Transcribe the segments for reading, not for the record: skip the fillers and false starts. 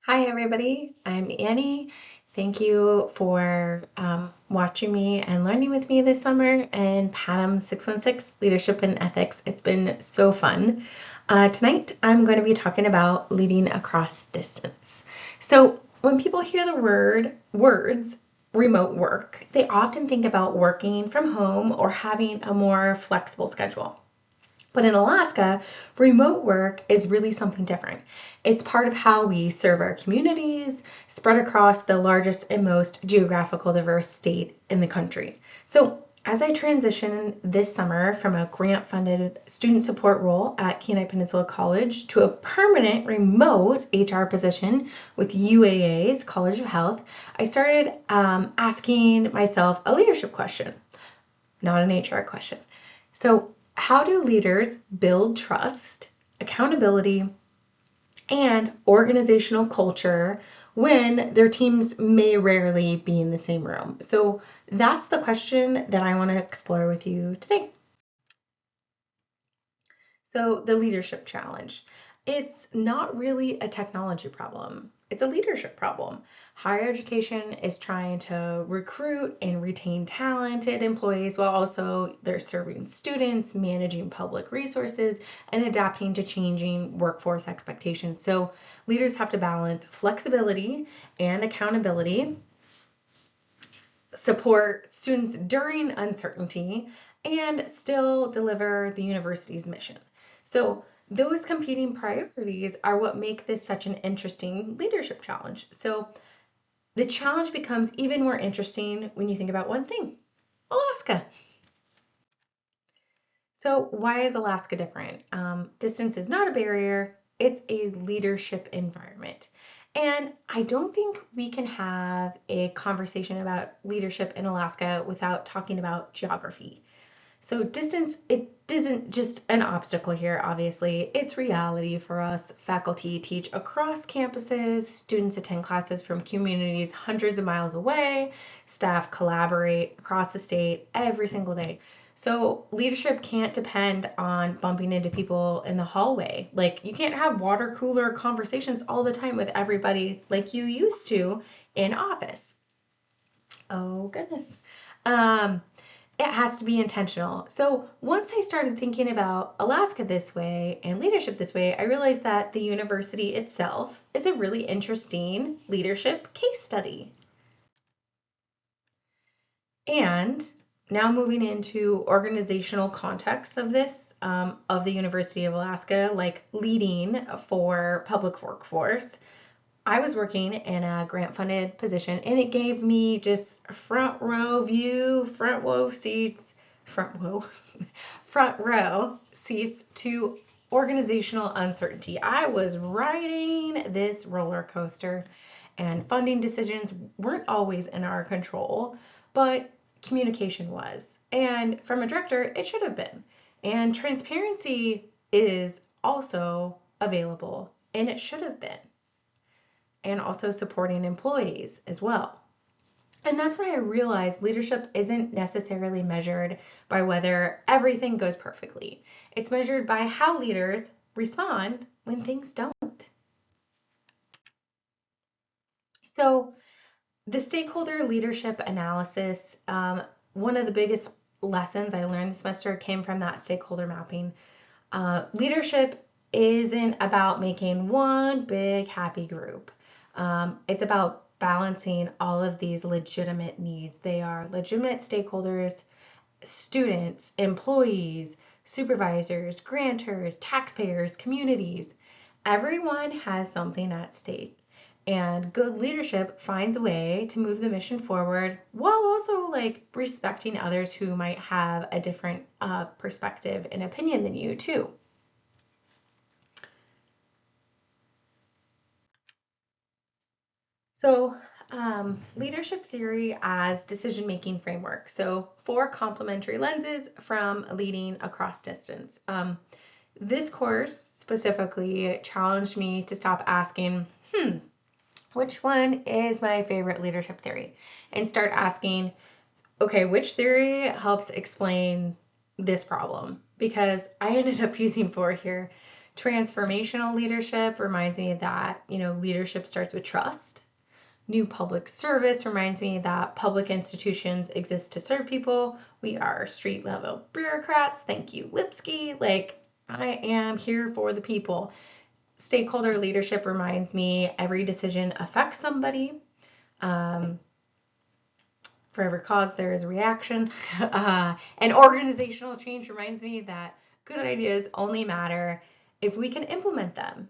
Hi, everybody. I'm Annie. Thank you for watching me and learning with me this summer in PADM 616 Leadership and Ethics. It's been so fun. Tonight, I'm going to be talking about leading across distance. So, when people hear the words remote work, they often think about working from home or having a more flexible schedule. But in Alaska, remote work is really something different. It's part of how we serve our communities, spread across the largest and most geographical diverse state in the country. So, as I transition this summer from a grant funded student support role at Kenai Peninsula College to a permanent remote HR position with UAA's College of Health, I started asking myself a leadership question, not an HR question. So, how do leaders build trust, accountability, and organizational culture when their teams may rarely be in the same room? So, that's the question that I want to explore with you today. So, the leadership challenge. It's not really a technology problem, it's a leadership problem. Higher education is trying to recruit and retain talented employees while also they're serving students, managing public resources, and adapting to changing workforce expectations. So, leaders have to balance flexibility and accountability, support students during uncertainty, and still deliver the university's mission. So, those competing priorities are what make this such an interesting leadership challenge. So, the challenge becomes even more interesting when you think about one thing: Alaska. So, why is Alaska different? Distance is not a barrier, it's a leadership environment. And I don't think we can have a conversation about leadership in Alaska without talking about geography. So, distance, it isn't just an obstacle here, obviously. It's reality for us. Faculty teach across campuses, students attend classes from communities hundreds of miles away, staff collaborate across the state every single day. So, leadership can't depend on bumping into people in the hallway. Like, you can't have water cooler conversations all the time with everybody like you used to in office. Oh, goodness. Um, it has to be intentional. So once I started thinking about Alaska this way and leadership this way, I realized that the university itself is a really interesting leadership case study. And now moving into organizational context of this, of the University of Alaska, like leading for public workforce, I was working in a grant funded position and it gave me just a front row view, front row, front row seats to organizational uncertainty. I was riding this roller coaster and funding decisions weren't always in our control, but communication was. And from a director, it should have been. And transparency is also available and it should have been, and also supporting employees as well. And that's why I realized leadership isn't necessarily measured by whether everything goes perfectly. It's measured by how leaders respond when things don't. So, the stakeholder leadership analysis, one of the biggest lessons I learned this semester came from that stakeholder mapping. Leadership isn't about making one big happy group. It's about balancing all of these legitimate needs. They are legitimate stakeholders, students, employees, supervisors, grantors, taxpayers, communities. Everyone has something at stake. And good leadership finds a way to move the mission forward while also like respecting others who might have a different perspective and opinion than you too. So, leadership theory as decision making framework. So, four complementary lenses from leading across distance. This course specifically challenged me to stop asking, which one is my favorite leadership theory? And start asking, okay, which theory helps explain this problem? Because I ended up using four here. Transformational leadership reminds me that, leadership starts with trust. New public service reminds me that public institutions exist to serve people. We are street level bureaucrats. Thank you, Lipsky. Like, I am here for the people. Stakeholder leadership reminds me every decision affects somebody. For every cause, there is a reaction. And organizational change reminds me that good ideas only matter if we can implement them.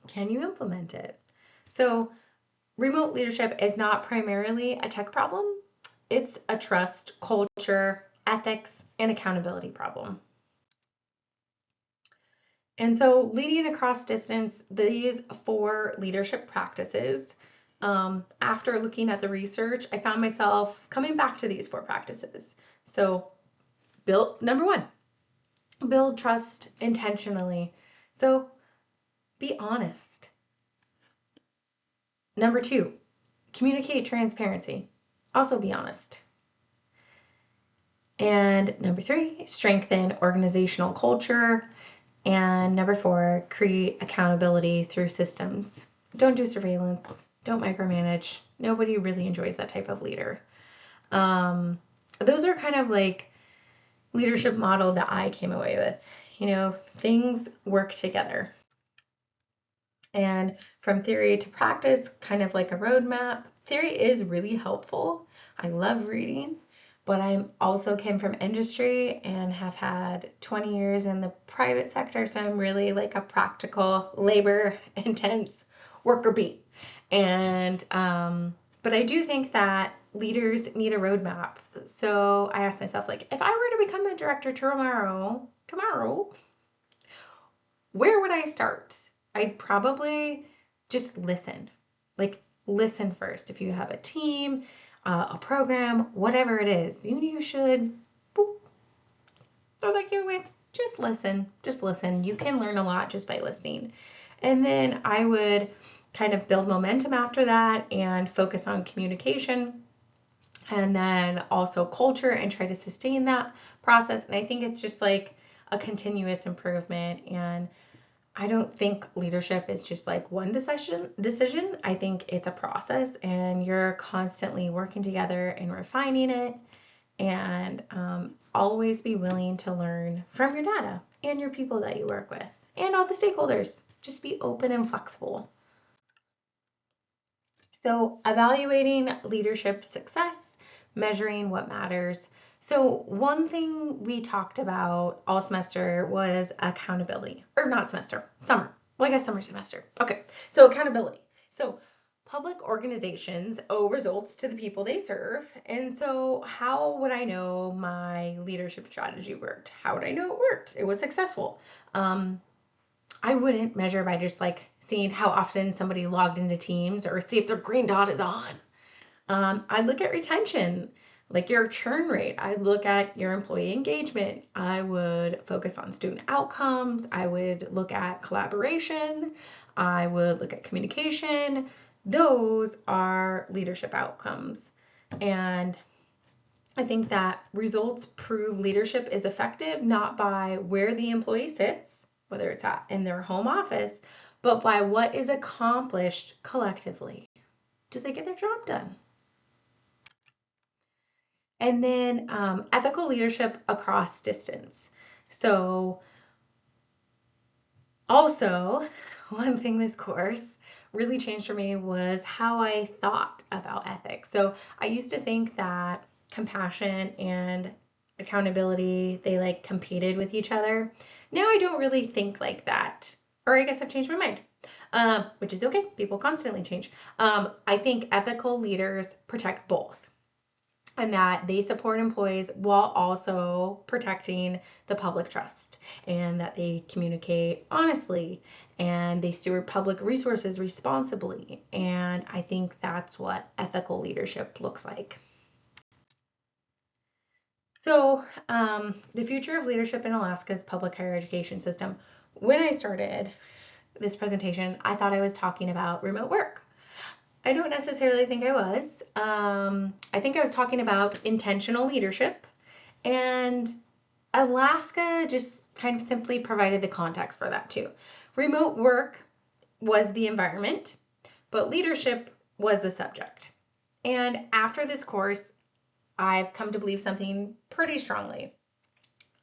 Can you implement it? So, remote leadership is not primarily a tech problem, it's a trust, culture, ethics, and accountability problem. And so, leading across distance, these 4 leadership practices, after looking at the research, I found myself coming back to these 4 practices. So, number 1, build trust intentionally. So, be honest. Number 2, communicate transparency. Also be honest. And number 3, strengthen organizational culture. And number 4, create accountability through systems. Don't do surveillance. Don't micromanage. Nobody really enjoys that type of leader. Those are kind of like leadership model that I came away with. Things work together. And from theory to practice, kind of like a roadmap. Theory is really helpful. I love reading, but I also came from industry and have had 20 years in the private sector, so I'm really like a practical, labor intense worker bee. And but I do think that leaders need a roadmap. So I asked myself, like, if I were to become a director tomorrow, where would I start? I'd probably just listen. Like, listen first. If you have a team, a program, whatever it is, you should throw that away. Just listen. Just listen. You can learn a lot just by listening. And then I would kind of build momentum after that and focus on communication and then also culture and try to sustain that process. And I think it's just like a continuous improvement. And I don't think leadership is just like one decision. I think it's a process and you're constantly working together and refining it. And always be willing to learn from your data and your people that you work with and all the stakeholders. Just be open and flexible. So, evaluating leadership success, measuring what matters. So, one thing we talked about all semester was accountability, or not semester, summer. Well, I guess summer semester. Okay, so accountability. So, public organizations owe results to the people they serve. And so, how would I know my leadership strategy worked? How would I know it worked? It was successful. I wouldn't measure by just like seeing how often somebody logged into Teams or see if their green dot is on. I'd look at retention, like your churn rate. I'd look at your employee engagement. I would focus on student outcomes. I would look at collaboration. I would look at communication. Those are leadership outcomes. And I think that results prove leadership is effective not by where the employee sits, whether it's in their home office, but by what is accomplished collectively. Do they get their job done? And then ethical leadership across distance. So also, one thing this course really changed for me was how I thought about ethics. So I used to think that compassion and accountability, they like competed with each other. Now I don't really think like that. Or I guess I've changed my mind. Which is okay. People constantly change. I think ethical leaders protect both and that they support employees while also protecting the public trust and that they communicate honestly and they steward public resources responsibly. And I think that's what ethical leadership looks like. So, the future of leadership in Alaska's public higher education system. When I started this presentation, I thought I was talking about remote work. I don't necessarily think I was. I think I was talking about intentional leadership, and Alaska just kind of simply provided the context for that too. Remote work was the environment, but leadership was the subject. And after this course, I've come to believe something pretty strongly.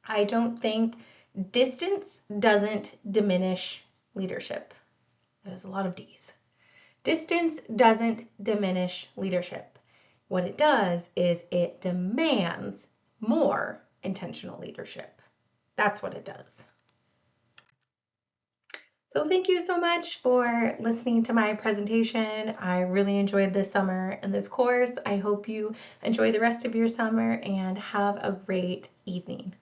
I don't think distance doesn't diminish leadership. That is a lot of D's. Distance doesn't diminish leadership. What it does is it demands more intentional leadership. That's what it does. So thank you so much for listening to my presentation. I really enjoyed this summer and this course. I hope you enjoy the rest of your summer and have a great evening.